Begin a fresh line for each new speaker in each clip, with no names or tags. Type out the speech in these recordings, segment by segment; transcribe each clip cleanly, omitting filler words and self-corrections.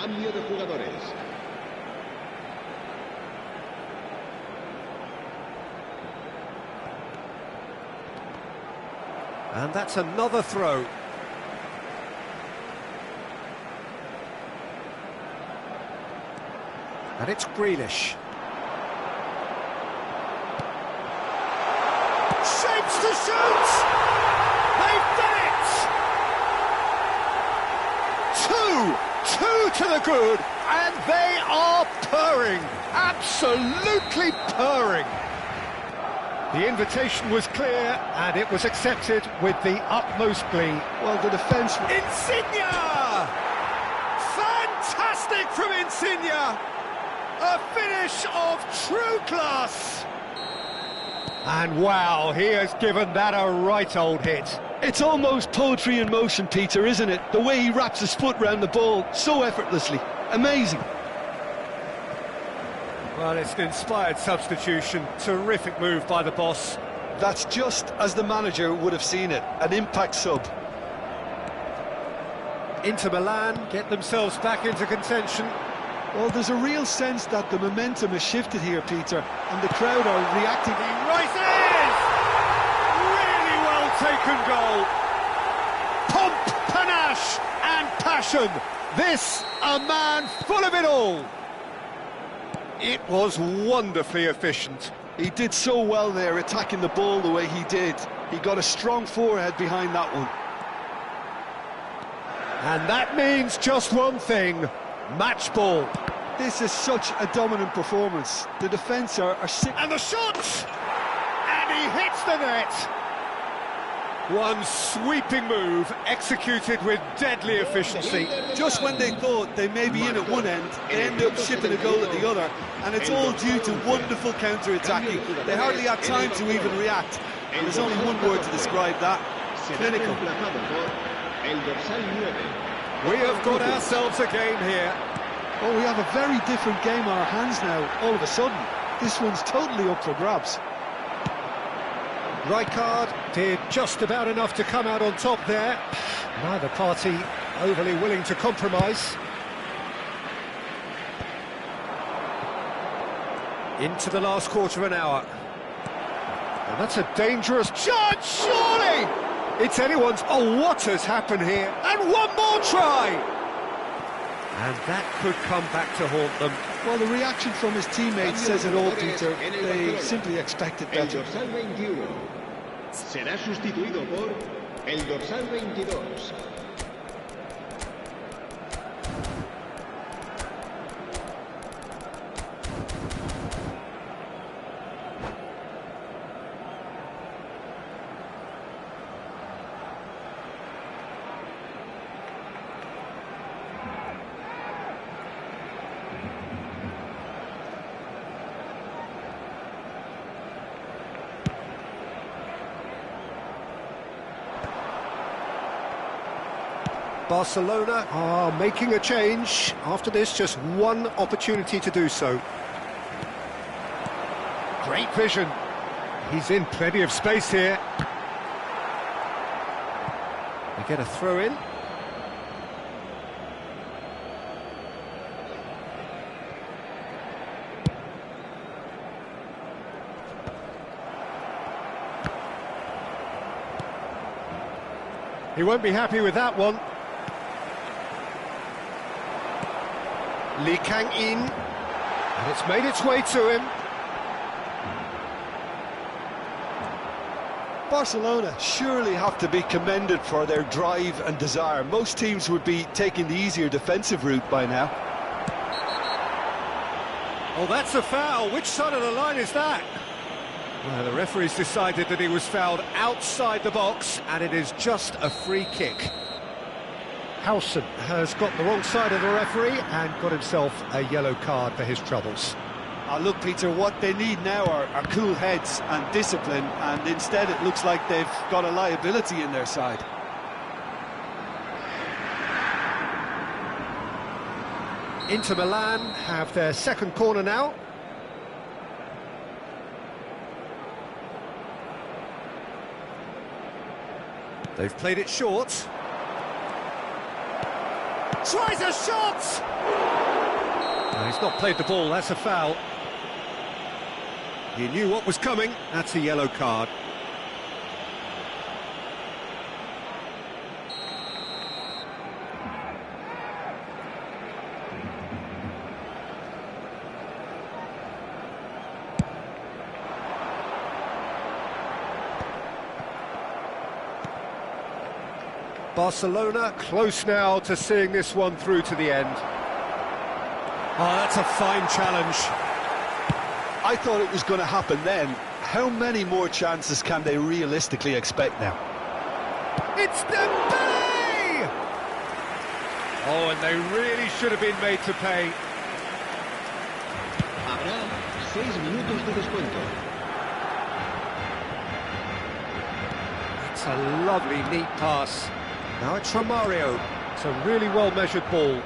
Cambio de jugadores.
And that's another throw. And it's Grealish. Shapes to shoot! They've done it! Two to the good, and they are purring, absolutely purring. The invitation was clear, and it was accepted with the utmost glee.
Well, the defence...
Insigne! Fantastic from Insigne! A finish of true class! And wow, he has given that a right old hit.
It's almost poetry in motion, Peter, isn't it? The way he wraps his foot round the ball so effortlessly. Amazing.
Well, it's an inspired substitution. Terrific move by the boss.
That's just as the manager would have seen it. An impact sub.
Inter Milan get themselves back into contention.
Well, there's a real sense that the momentum has shifted here, Peter, and the crowd are reacting.
He rises! Really well taken goal. Pomp, panache and passion. This, a man full of it all. It was wonderfully efficient.
He did so well there, attacking the ball the way he did. He got a strong forehead behind that one.
And that means just one thing. Match ball.
This is such a dominant performance. The defence are sick.
And the shot! And he hits the net. One sweeping move, executed with deadly efficiency.
Just when they thought they may be in at one end, they end up shipping a goal at the other. And it's all due to wonderful counter-attacking. They hardly had time to even react. And there's only one word to describe that. Clinical.
We have got ourselves a game here.
Oh, we have a very different game on our hands now, all of a sudden. This one's totally up for grabs.
Rijkaard did just about enough to come out on top there. Neither party overly willing to compromise. Into the last quarter of an hour. And that's a dangerous charge, surely! It's anyone's... Oh, what has happened here? And one more try! And that could come back to haunt them.
Well, the reaction from his teammates says it all, Peter. They simply expected better.
El dorsal 21 será sustituido por el dorsal 22.
Barcelona are making a change. After this, just one opportunity to do so. Great vision. He's in plenty of space here. They get a throw in. He won't be happy with that one. Lee Kang-in, and it's made its way to him.
Barcelona surely have to be commended for their drive and desire. Most teams would be taking the easier defensive route by now.
Oh, that's a foul. Which side of the line is that? Well, the referee's decided that he was fouled outside the box, and it is just a free kick. Howson has got the wrong side of the referee and got himself a yellow card for his troubles.
Look, Peter, what they need now are cool heads and discipline, and instead it looks like they've got a liability in their side.
Inter Milan have their second corner now. They've played it short. tries a shot! No, he's not played the ball, that's a foul. He knew what was coming, that's a yellow card. Barcelona close now to seeing this one through to the end. Oh, that's a fine challenge.
I thought it was going to happen then. How many more chances can they realistically expect now?
It's Dembele! Oh, and they really should have been made to pay.
Habrá 6 minutos de descuento.
It's a lovely, neat pass. Now it's from Mario. It's a really well-measured ball.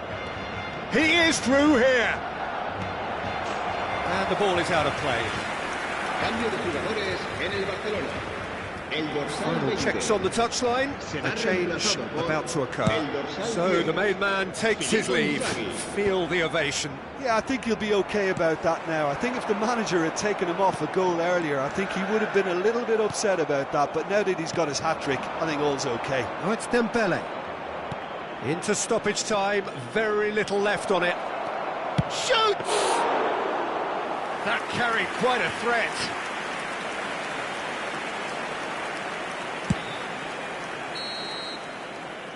He is through here! And the ball is out of play.
Cambio de jugadores en el Barcelona. El dorsal
Final
20.
checks on the touchline. A change about to occur. So the main man takes his leave. Feel the ovation.
Yeah, I think he'll be okay about that now. I think if the manager had taken him off a goal earlier, I think he would have been a little bit upset about that. But now that he's got his hat-trick, I think all's okay.
Now it's Dembele. Into stoppage time, very little left on it. Shoots! That carried quite a threat.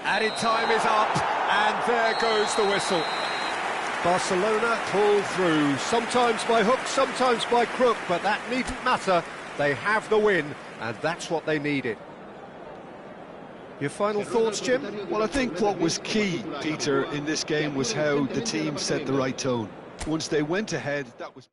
Added time is up, and there goes the whistle. Barcelona pull through, sometimes by hook, sometimes by crook, but that needn't matter. They have the win, and that's what they needed. Your final thoughts, Jim?
Well, I think what was key, Peter, in this game was how the team set the right tone. Once they went ahead, that was...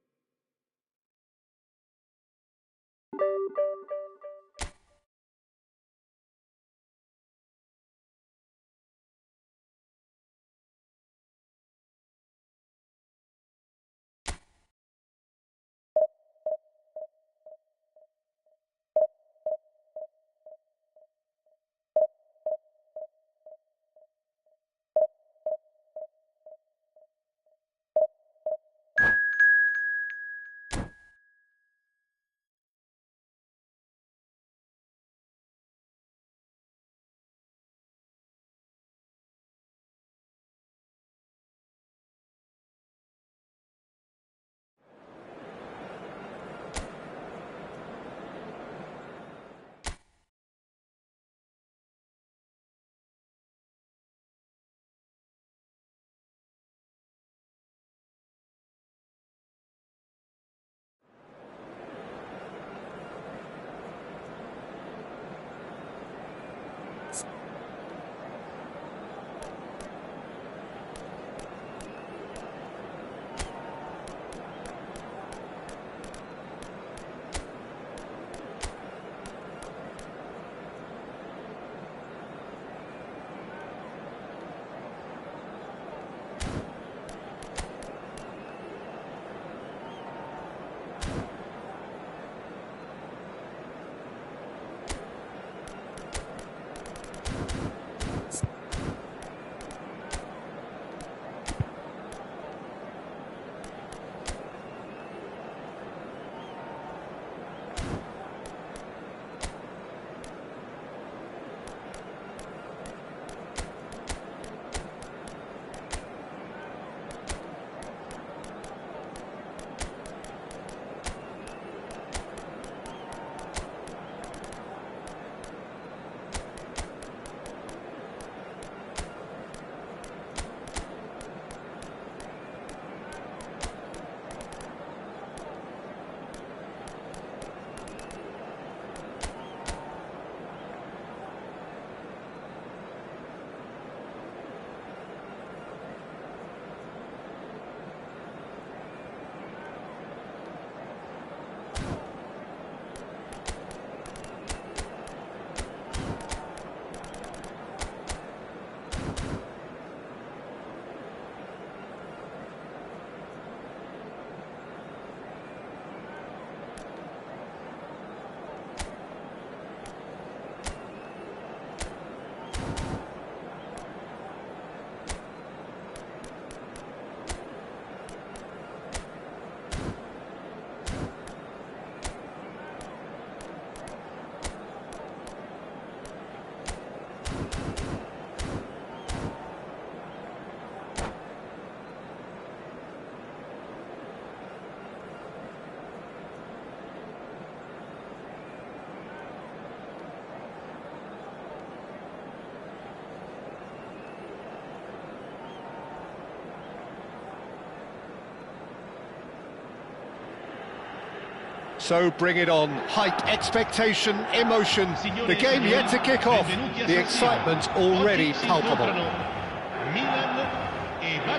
So bring it on. Hype, expectation, emotion. The game yet to kick off. The excitement already palpable.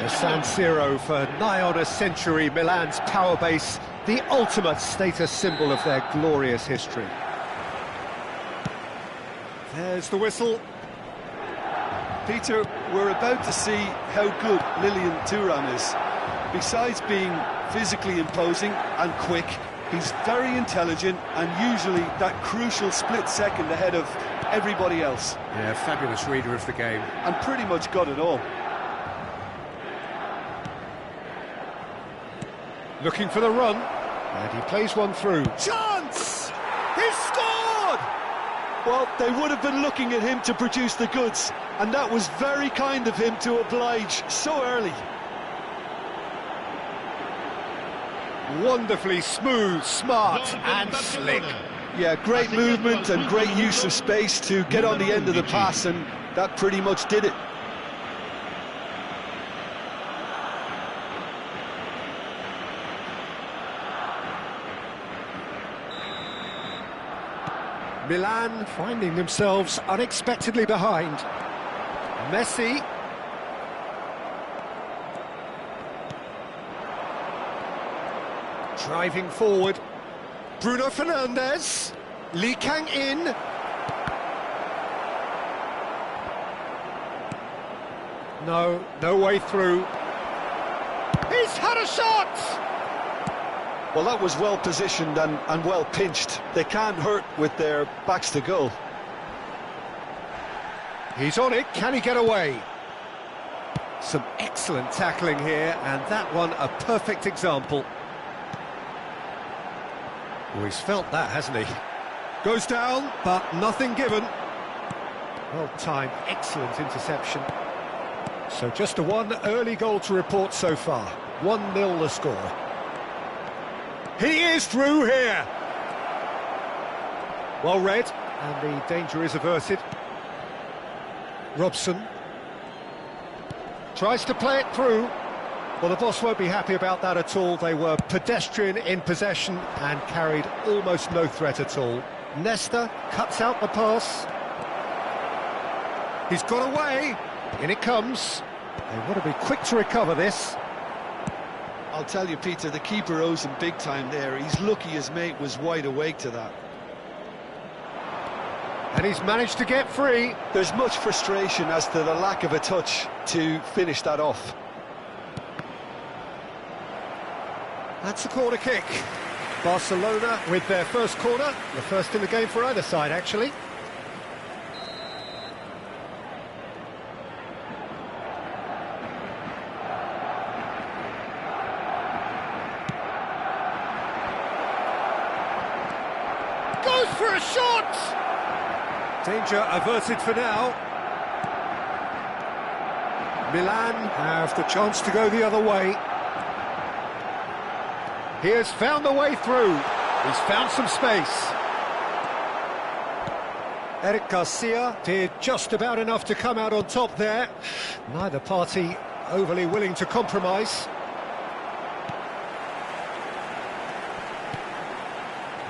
The San Siro for nigh on a century, Milan's power base, the ultimate status symbol of their glorious history. There's the whistle.
Peter, we're about to see how good Lilian Thuram is. Besides being physically imposing and quick, he's very intelligent and usually that crucial split second ahead of everybody else.
Yeah, fabulous reader of the game.
And pretty much got it all.
Looking for the run, and he plays one through. Chance! He's scored!
Well, they would have been looking at him to produce the goods, and that was very kind of him to oblige so early.
Wonderfully smooth, smart and slick.
Yeah, great movement and great use of space to get on the end of the pass, and that pretty much did it.
Milan finding themselves unexpectedly behind. Messi. Driving forward. Bruno Fernandes. Lee Kang in. No way through. He's had a shot!
Well, that was well positioned and well pinched. They can't hurt with their backs to goal.
He's on it, can he get away? Some excellent tackling here, and that one a perfect example. Oh, he's felt that, hasn't he? Goes down, but nothing given. Well timed, excellent interception. So just a one early goal to report so far. 1-0 the score. He is through here. Well read, and the danger is averted. Robson tries to play it through. Well, the boss won't be happy about that at all. They were pedestrian in possession and carried almost no threat at all. Nesta cuts out the pass. He's got away. In it comes. They want to be quick to recover this.
I'll tell you, Peter, the keeper owes him big time there. He's lucky his mate was wide awake to that.
And he's managed to get free.
There's much frustration as to the lack of a touch to finish that off.
That's a corner kick. Barcelona with their first corner, the first in the game for either side, actually. Goes for a shot! Danger averted for now. Milan have the chance to go the other way. He has found the way through. He's found some space. Eric Garcia did just about enough to come out on top there. Neither party overly willing to compromise.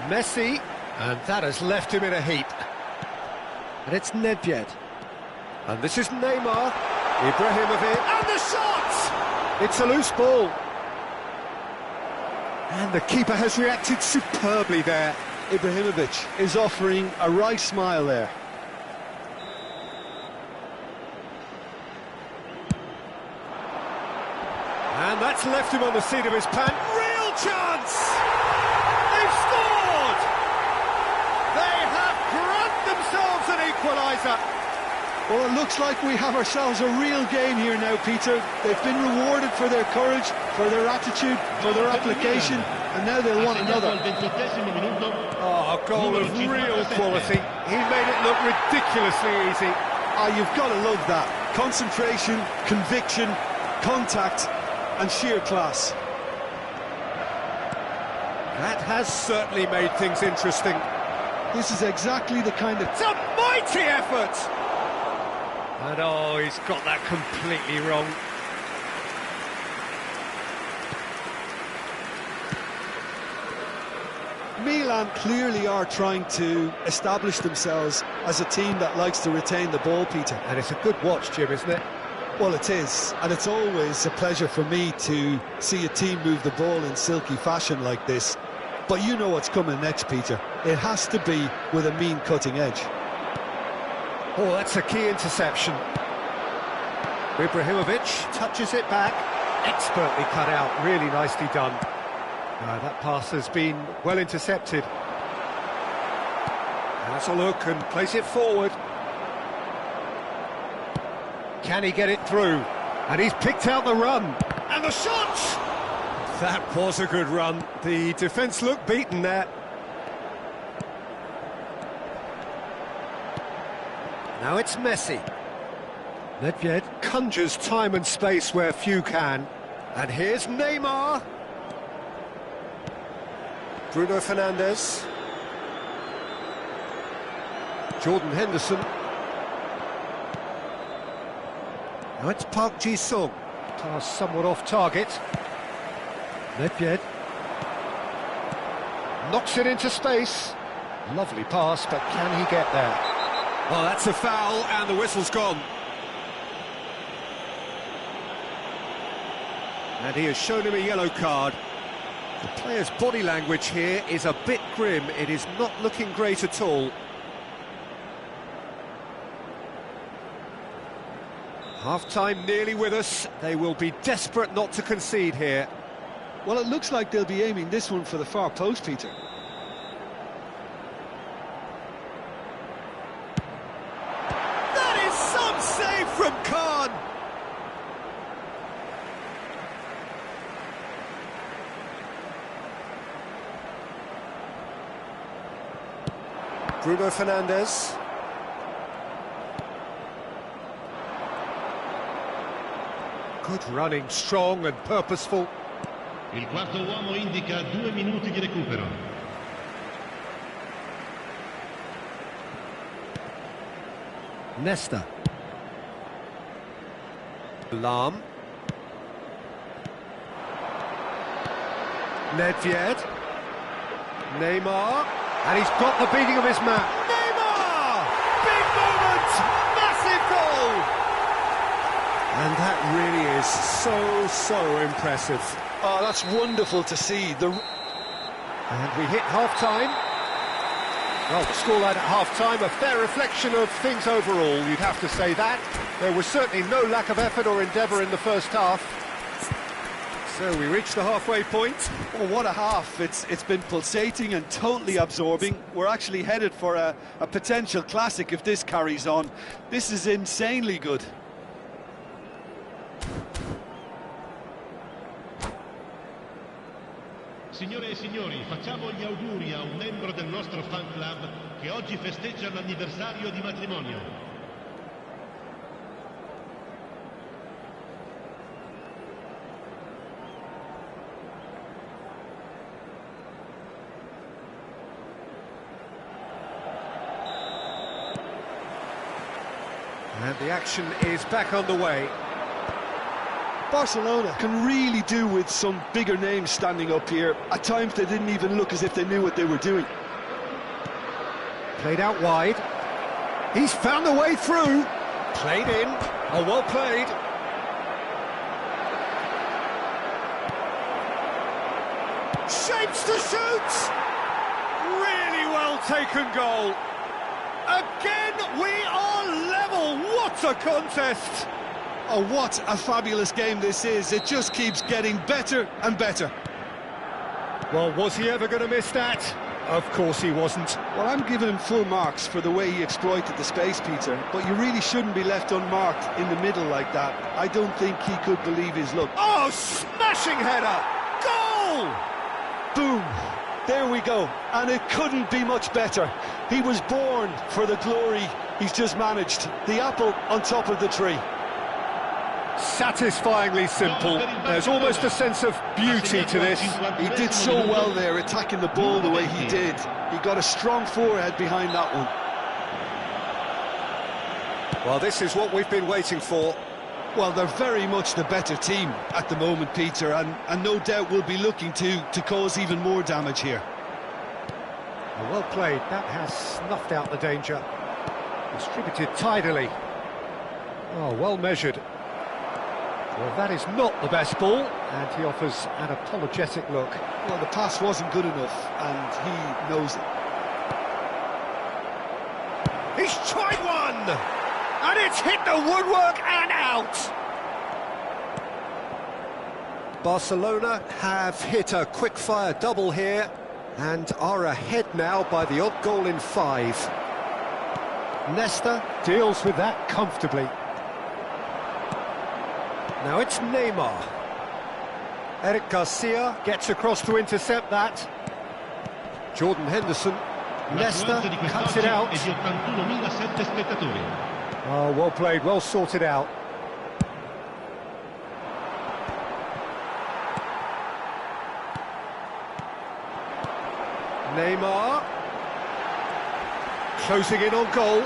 Messi, and that has left him in a heap. And it's Nedved. And this is Neymar. Ibrahimovic, and the shot! It's a loose ball. And the keeper has reacted superbly there.
Ibrahimovic is offering a wry smile there.
And that's left him on the seat of his pants. Real chance! They've scored! They have grabbed themselves an equaliser.
Well, it looks like we have ourselves a real game here now, Peter. They've been rewarded for their courage, for their attitude, for their application, and now they'll want another.
Oh, a goal of real quality. He made it look ridiculously easy.
Ah, you've got to love that. Concentration, conviction, contact, and sheer class.
That has certainly made things interesting.
This is exactly the kind of...
It's a mighty effort! And oh, he's got that completely wrong.
Milan clearly are trying to establish themselves as a team that likes to retain the ball, Peter.
And it's a good watch, Jim, isn't it?
Well, it is, and it's always a pleasure for me to see a team move the ball in silky fashion like this. But you know what's coming next, Peter. It has to be with a mean cutting edge.
Oh, that's a key interception. Ibrahimovic touches it back. Expertly cut out, really nicely done. That pass has been well intercepted. Has a look and plays it forward. Can he get it through? And he's picked out the run. And the shot! That was a good run. The defence looked beaten there. Now it's Messi. Nedved conjures time and space where few can. And here's Neymar. Bruno Fernandes. Jordan Henderson. Now it's Park Ji-sung. Pass somewhat off target. Nedved. Knocks it into space. Lovely pass, but can he get there? Oh, that's a foul, and the whistle's gone. And he has shown him a yellow card. The player's body language here is a bit grim. It is not looking great at all. Half-time nearly with us. They will be desperate not to concede here.
Well, it looks like they'll be aiming this one for the far post, Peter.
That is some save from Khan! Bruno Fernandes. Good running, strong and purposeful.
Il quarto uomo indica 2 minuti di recupero.
Nesta. Lam. Nedved. Neymar. And he's got the beating of his man. Neymar! Big moment! Massive goal! And that really is so impressive.
Oh, that's wonderful to see.
And we hit half-time. Well, the scoreline at half-time, a fair reflection of things overall, you'd have to say that. There was certainly no lack of effort or endeavour in the first half. So we reached the halfway point.
Oh, what a half. It's been pulsating and totally absorbing. We're actually headed for a potential classic if this carries on. This is insanely good.
Signore e signori, facciamo gli auguri a un membro del nostro fan club che oggi festeggia l'anniversario di matrimonio.
And the action is back underway.
Barcelona can really do with some bigger names standing up here. At times they didn't even look as if they knew what they were doing.
Played out wide. He's found a way through. Played in. Oh, well played. Shapes to shoot. Really well taken goal. Again, we are level. What a contest.
Oh, what a fabulous game this is. It just keeps getting better and better.
Well, was he ever going to miss that? Of course he wasn't.
Well, I'm giving him full marks for the way he exploited the space, Peter, but you really shouldn't be left unmarked in the middle like that. I don't think he could believe his luck.
Oh, smashing header! Goal!
Boom! There we go, and it couldn't be much better. He was born for the glory he's just managed. The apple on top of the tree.
Satisfyingly simple. There's almost a sense of beauty to this.
He did so well there, attacking the ball the way he did. He got a strong forehead behind that one.
Well, this is what we've been waiting for.
Well, they're very much the better team at the moment, Peter, and no doubt will be looking to cause even more damage here.
Well played, that has snuffed out the danger. Distributed tidily. Oh, well measured. Well, that is not the best ball, and he offers an apologetic look.
Well, the pass wasn't good enough, and he knows it.
He's tried one! And it's hit the woodwork and out! Barcelona have hit a quick-fire double here and are ahead now by the odd goal in 5. Nesta deals with that comfortably. Now it's Neymar. Eric Garcia gets across to intercept that. Jordan Henderson. Nesta cuts it out. Oh, well played, well sorted out. Neymar. Closing in on goal.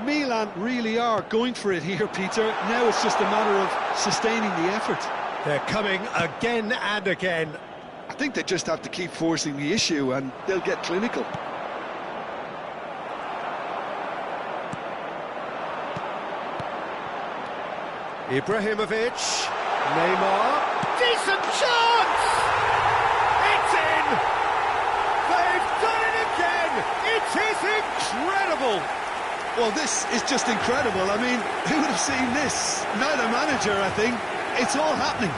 Milan really are going for it here, Peter. Now it's just a matter of sustaining the effort.
They're coming again and again.
I think they just have to keep forcing the issue and they'll get clinical.
Ibrahimovic. Neymar. Decent chance! It's in! They've done it again! It is incredible!
Well, this is just incredible. I mean, who would have seen this? Neither manager, I think. It's all happening.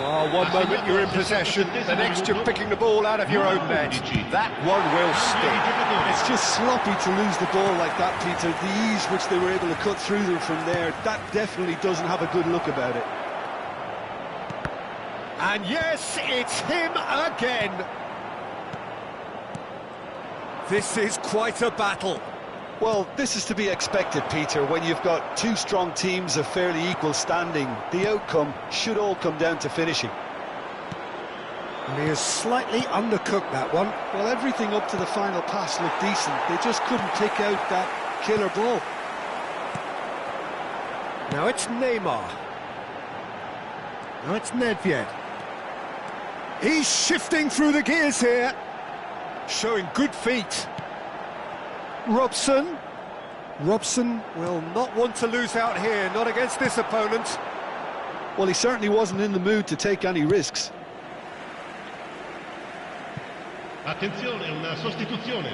Oh, one moment you're in possession, the next you're picking the ball out of your own net. That one will stick.
It's just sloppy to lose the ball like that, Peter. The ease which they were able to cut through them from there, that definitely doesn't have a good look about it.
And yes, it's him again. This is quite a battle.
Well, this is to be expected, Peter, when you've got two strong teams of fairly equal standing. The outcome should all come down to finishing.
And he has slightly undercooked that one.
Well, everything up to the final pass looked decent. They just couldn't pick out that killer ball.
Now it's Neymar. Now it's Nedved. He's shifting through the gears here. Showing good feet. Robson will not want to lose out here, not against this opponent.
Well, he certainly wasn't in the mood to take any risks.
Attenzione, una sostituzione.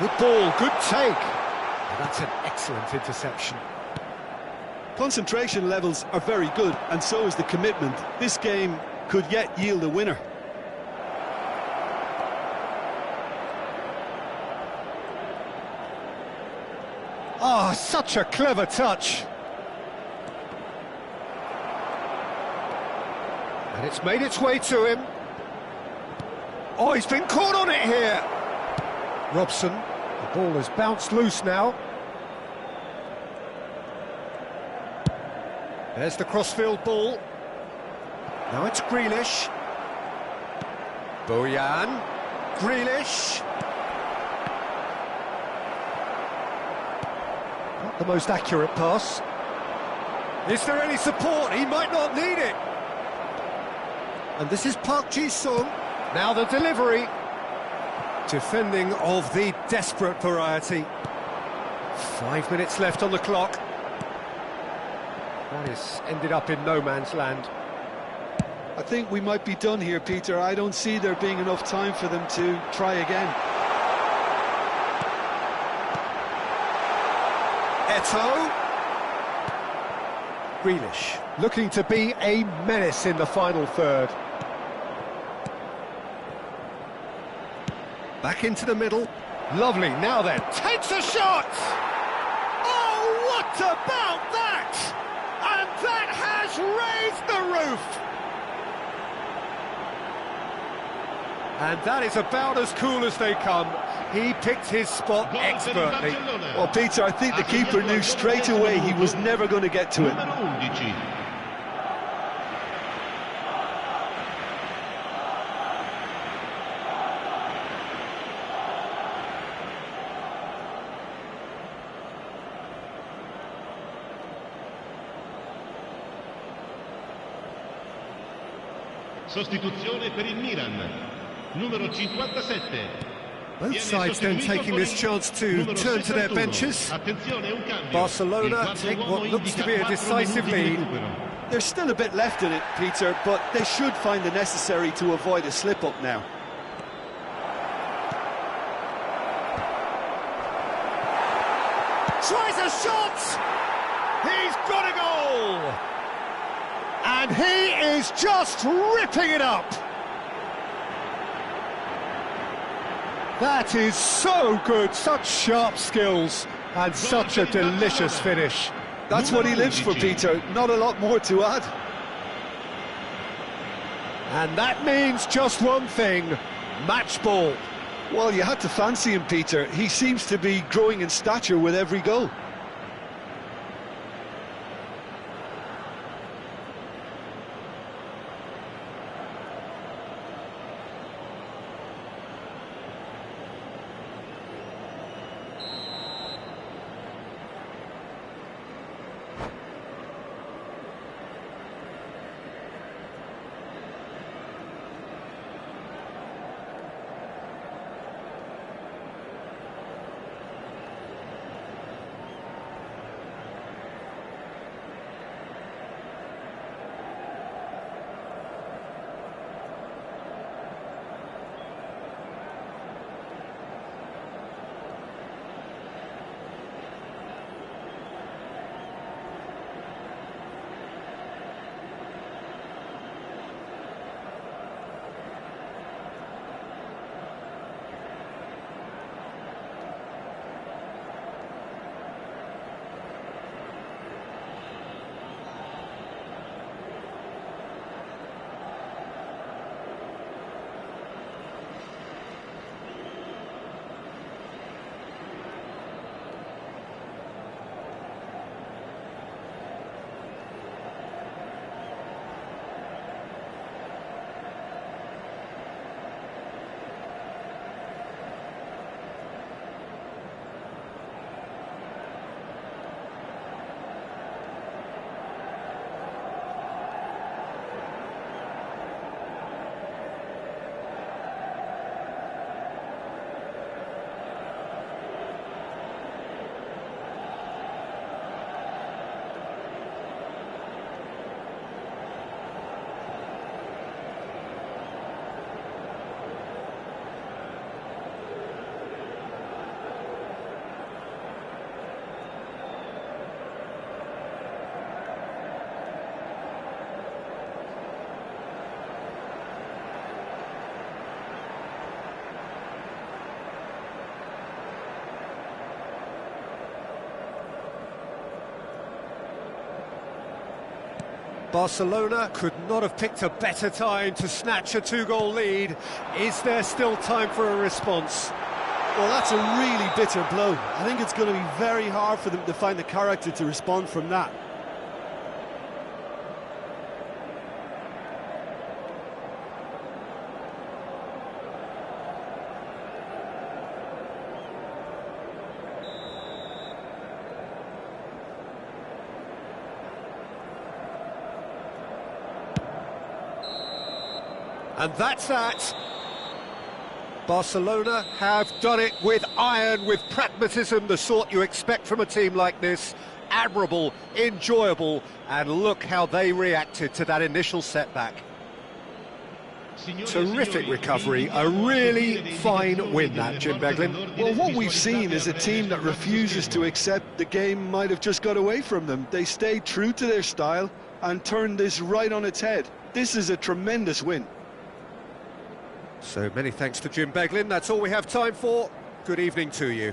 Good ball, good take. And that's an excellent interception.
Concentration levels are very good, and so is the commitment. This game could yet yield a winner.
Oh, such a clever touch. And it's made its way to him. Oh, he's been caught on it here. Robson, the ball has bounced loose now. There's the crossfield ball. Now it's Grealish. Bojan. Grealish. Not the most accurate pass. Is there any support? He might not need it. And this is Park Ji-sung. Now the delivery. Defending of the desperate variety. 5 minutes left on the clock. That has ended up in no man's land.
I think we might be done here, Peter. I don't see there being enough time for them to try again.
Eto'o. Grealish, looking to be a menace in the final third. Back into the middle. Lovely, now then, takes a shot! Oh, what about that? raised the roof! And that is about as cool as they come. He picked his spot expertly.
Well, Peter, I think the keeper knew straight away he was never going to get to it.
Sostituzione per il Milan. Numero 57.
Both sides then taking this chance to turn to their benches. Barcelona take what looks to be a decisive lead.
There's still a bit left in it, Peter, but they should find the necessary to avoid a slip-up now.
Tries a shot! He's got a goal! And he is just ripping it up! That is so good, such sharp skills, and such a delicious finish.
That's what he lives for, Peter, not a lot more to add.
And that means just one thing, match ball.
Well, you had to fancy him, Peter. He seems to be growing in stature with every goal.
Barcelona could not have picked a better time to snatch a two-goal lead. Is there still time for a response?
Well, that's a really bitter blow. I think it's going to be very hard for them to find the character to respond from that.
And that's that. Barcelona have done it with iron, with pragmatism, the sort you expect from a team like this. Admirable, enjoyable, and look how they reacted to that initial setback. Terrific recovery, a really fine win that, Jim Beglin.
Well, what we've seen is a team that refuses to accept the game might have just got away from them. They stayed true to their style and turned this right on its head. This is a tremendous win.
So many thanks to Jim Beglin. That's all we have time for. Good evening to you.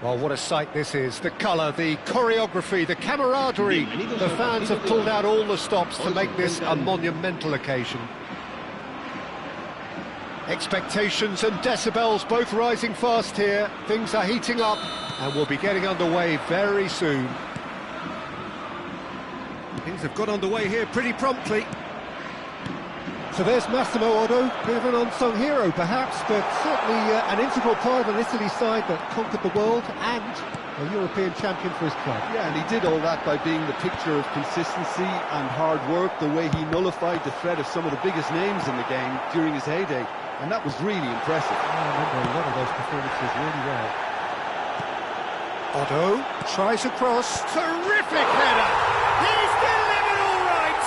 Well, what a sight this is. The colour, the choreography, the camaraderie. The fans have pulled out all the stops to make this a monumental occasion. Expectations and decibels both rising fast here. Things are heating up and we'll be getting underway very soon. Things have got underway here pretty promptly. So there's Massimo Otto, bit of an unsung hero perhaps, but certainly an integral part of an Italy side that conquered the world and a European champion for his club.
Yeah, and he did all that by being the picture of consistency and hard work, the way he nullified the threat of some of the biggest names in the game during his heyday, and that was really impressive.
I remember a lot of those performances really well. Otto tries across, terrific header! He's delivered all right!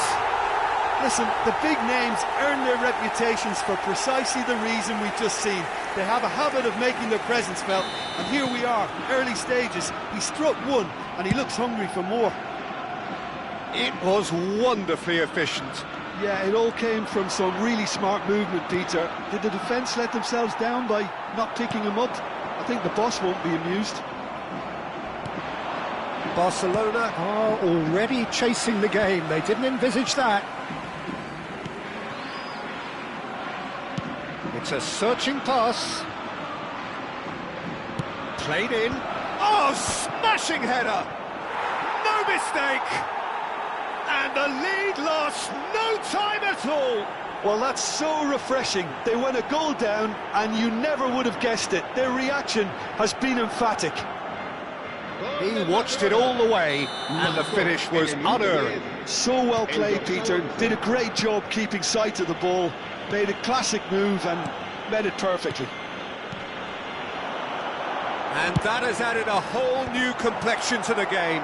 Listen, the big names earn their reputations for precisely the reason we've just seen. They have a habit of making their presence felt, and here we are, early stages. He struck one, and he looks hungry for more.
It was wonderfully efficient.
Yeah, it all came from some really smart movement, Peter. Did the defence let themselves down by not picking him up? I think the boss won't be amused.
Barcelona are already chasing the game. They didn't envisage that. It's a searching pass. Played in. Oh, smashing header! No mistake! And the lead lost no time at all.
Well, that's so refreshing. They went a goal down, and you never would have guessed it. Their reaction has been emphatic.
He watched it all the way, and the finish was unerring.
So well played, Peter. Did a great job keeping sight of the ball. Made a classic move and met it perfectly.
And that has added a whole new complexion to the game.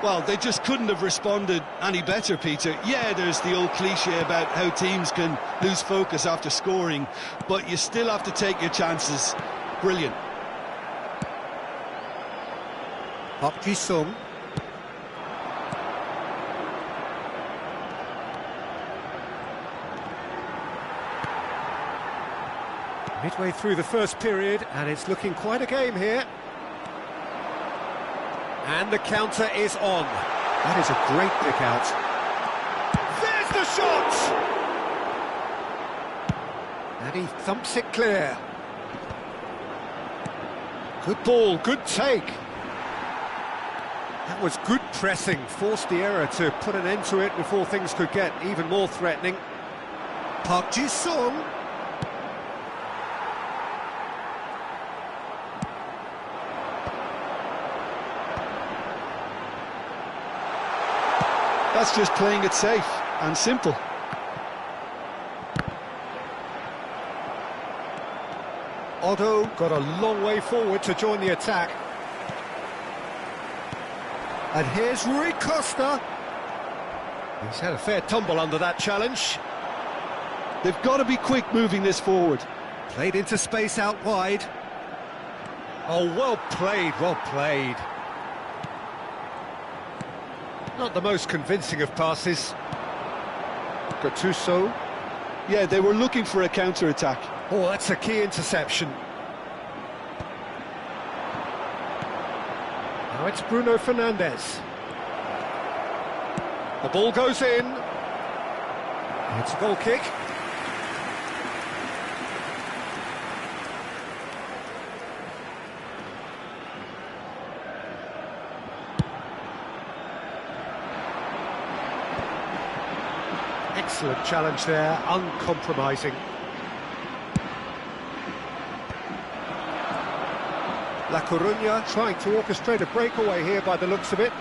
Well, they just couldn't have responded any better, Peter. Yeah, there's the old cliche about how teams can lose focus after scoring, but you still have to take your chances. Brilliant.
Park Ji-sung. Midway through the first period, and it's looking quite a game here. And the counter is on. That is a great pick out. There's the shot! And he thumps it clear. Good ball, good take. That was good pressing, forced the error to put an end to it before things could get even more threatening. Park Ji-sung.
That's just playing it safe and simple.
Otto got a long way forward to join the attack. And here's Rui Costa. He's had a fair tumble under that challenge.
They've got to be quick moving this forward.
Played into space out wide. Oh, well played, well played. Not the most convincing of passes. Gattuso.
Yeah, they were looking for a counter-attack.
Oh, that's a key interception. Now it's Bruno Fernandes. The ball goes in. It's a goal kick. Excellent challenge there, uncompromising. La Coruña trying to orchestrate a breakaway here by the looks of it.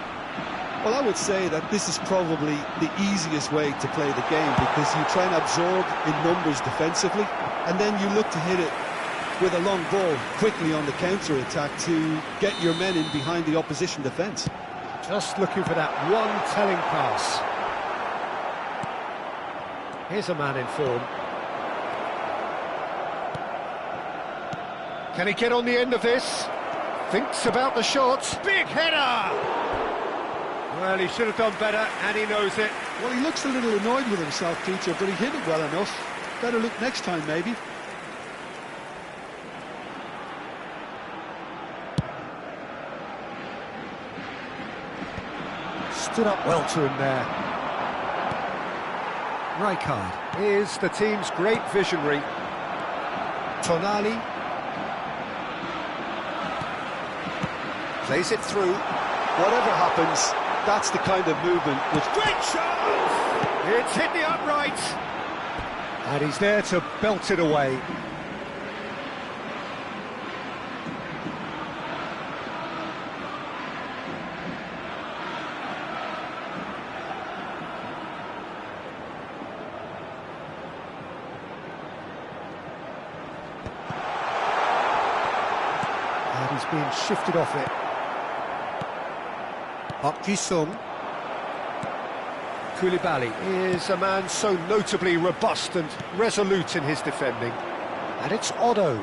Well, I would say that this is probably the easiest way to play the game, because you try and absorb in numbers defensively, and then you look to hit it with a long ball quickly on the counter-attack to get your men in behind the opposition defence.
Just looking for that one telling pass. Here's a man in form. Can he get on the end of this? Thinks about the shot. Big header! Well, he should have done better, and he knows it.
Well, he looks a little annoyed with himself, Peter, but he hit it well enough. Better look next time, maybe.
Stood up well to him there. Rijkaard is the team's great visionary. Tonali plays it through.
Whatever happens, that's the kind of movement which...
Great shot! It's hit the upright. And he's there to belt it away. And he's being shifted off it. Park Ji-sung. Koulibaly is a man so notably robust and resolute in his defending. And it's Otto.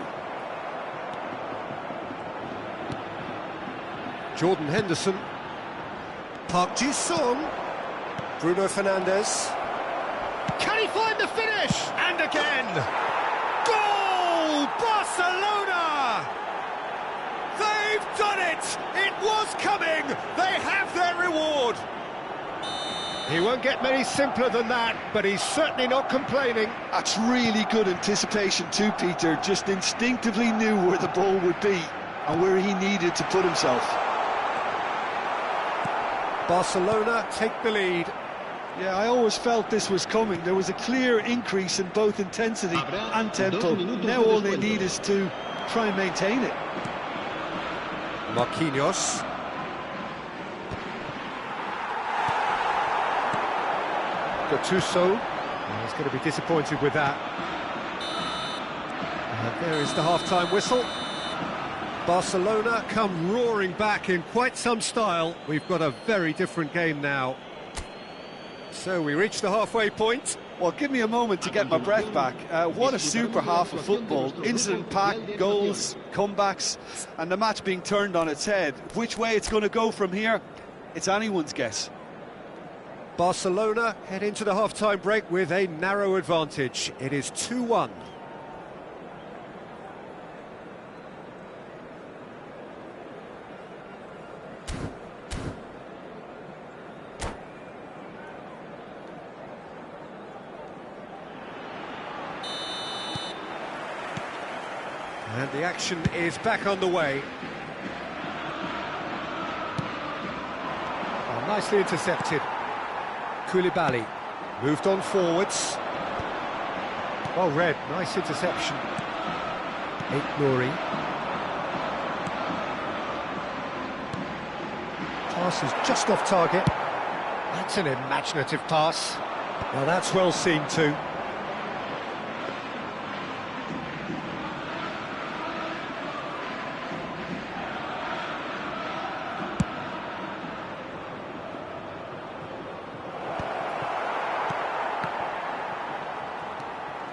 Jordan Henderson. Park Ji-sung. Bruno Fernandes. Can he find the finish? And again! Goal! Barcelona! They've done it! It was coming! They have their reward! He won't get many simpler than that, but he's certainly not complaining.
That's really good anticipation too, Peter. Just instinctively knew where the ball would be and where he needed to put himself.
Barcelona take the lead.
Yeah, I always felt this was coming. There was a clear increase in both intensity and tempo. Now all they need is to try and maintain it.
Marquinhos. Gattuso. He's going to be disappointed with that. And there is the half-time whistle. Barcelona come roaring back in quite some style. We've got a very different game now. So we reach the halfway point.
Well, give me a moment to get my breath back. What a super half of football. Incident-packed, goals, comebacks, and the match being turned on its head. Which way it's going to go from here, it's anyone's guess.
Barcelona head into the half-time break with a narrow advantage. It is 2-1. And the action is back on the way. Oh, nicely intercepted. Koulibaly moved on forwards. Well read, nice interception. Nouri. Pass is just off target. That's an imaginative pass. Well, that's well seen too.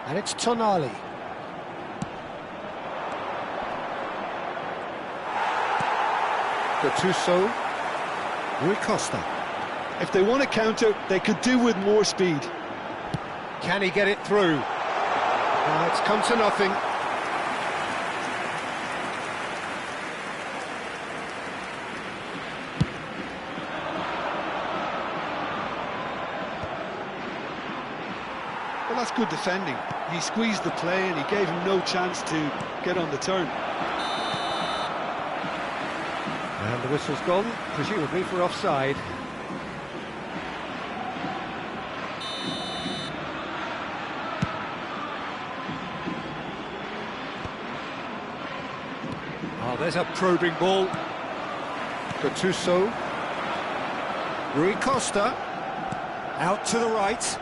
And it's Tonali. Gattuso. Rui Costa.
If they want to counter, they could do with more speed.
Can he get it through? It's come to nothing.
Well, that's good defending. He squeezed the play and he gave him no chance to get on the turn.
And the whistle's gone, presumably for offside. Oh, there's a probing ball. Gattuso. Rui Costa. Out to the right.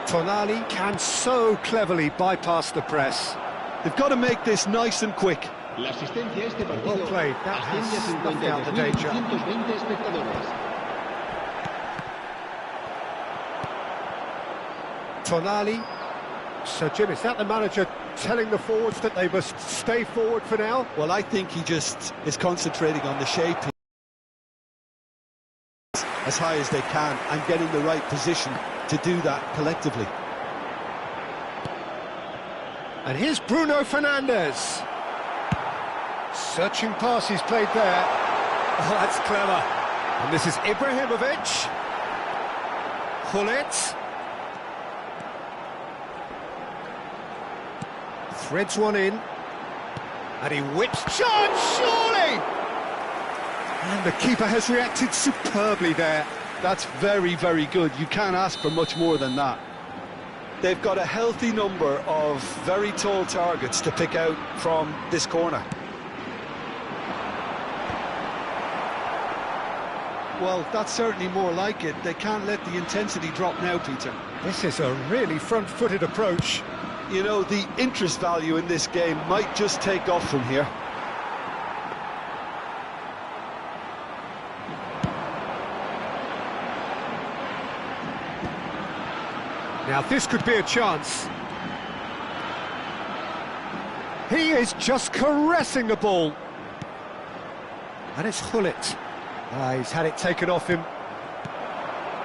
Tonali can so cleverly bypass the press.
They've got to make this nice and quick.
Well played, that has snuffed out the danger. Tonali. So Jim, is that the manager telling the forwards that they must stay forward for now?
Well, I think he just is concentrating on the shape as high as they can and getting the right position to do that collectively.
And here's Bruno Fernandes. Searching pass he's played there. Oh, that's clever. And this is Ibrahimovic. Gullit. Threads one in. And he whips chance, surely! And the keeper has reacted superbly there.
That's very, very good. You can't ask for much more than that. They've got a healthy number of very tall targets to pick out from this corner. Well, that's certainly more like it. They can't let the intensity drop now, Peter.
This is a really front-footed approach.
You know, the interest value in this game might just take off from here.
Now this could be a chance. He is just caressing the ball. And it's Gullit. He's had it taken off him.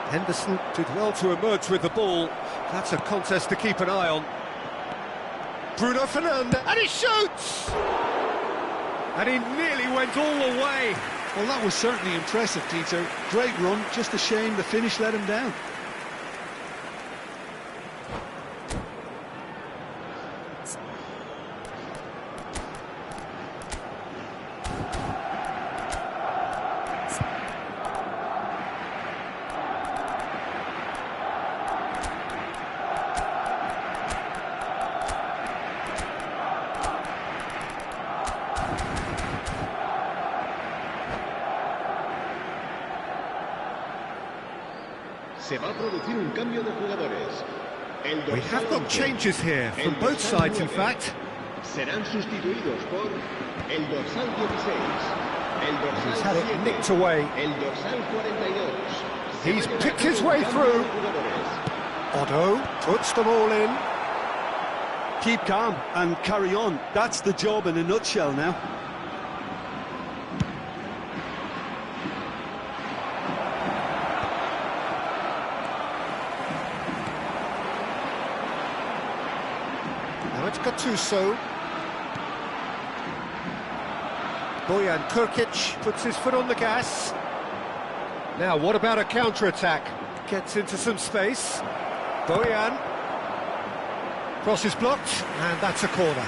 Henderson did well to emerge with the ball. That's a contest to keep an eye on. Bruno Fernandes, and he shoots! And he nearly went all the way.
Well, that was certainly impressive, Peter. Great run, just a shame the finish let him down.
Se va a producir un cambio de jugadores.
We have got changes here from both sides, in fact.
Serán sustituidos por el dorsal 16, el dorsal
He's had it
7,
nicked away.
el dorsal 42.
He's picked his way through. Otto puts them all in.
Keep calm and carry on. That's the job in a nutshell now.
Now it's Gattuso. Bojan Krkic puts his foot on the gas. Now, what about a counter-attack? Gets into some space. Bojan. Cross is blocked, and that's a corner.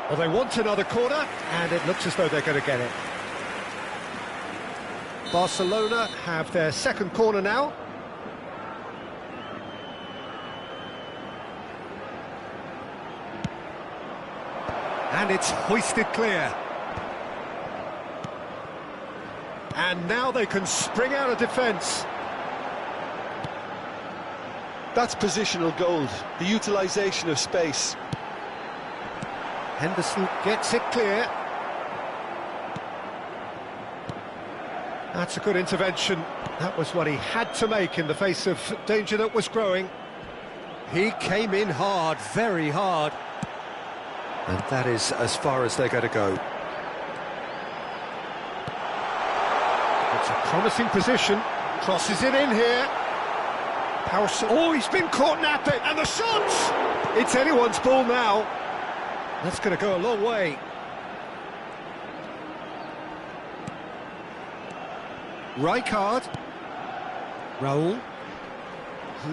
Well, they want another corner, and it looks as though they're going to get it. Barcelona have their second corner now. And it's hoisted clear. And now they can spring out of defence.
That's positional gold, the utilisation of space.
Henderson gets it clear. That's a good intervention. That was what he had to make in the face of danger that was growing. He came in hard, very hard. And that is as far as they're going to go. It's a promising position. Crosses it in here. Oh, he's been caught napping, and the shot! It's anyone's ball now. That's going to go a long way. Rijkaard. Raul.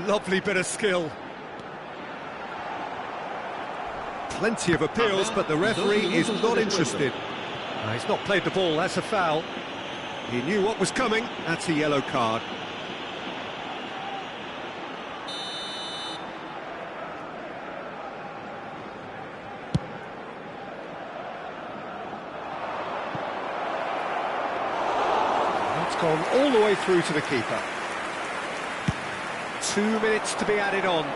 Lovely bit of skill. Plenty of appeals, but the referee is not interested. He's not played the ball, that's a foul. He knew what was coming, that's a yellow card. It's gone all the way through to the keeper. 2 minutes to be added on.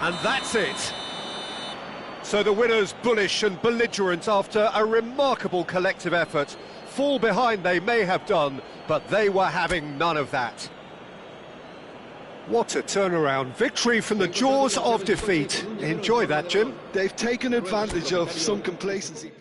And that's it. So the winners, bullish and belligerent after a remarkable collective effort. Fall behind they may have done, but they were having none of that. What a turnaround. Victory from the jaws of defeat. Enjoy that, Jim.
They've taken advantage of some complacency.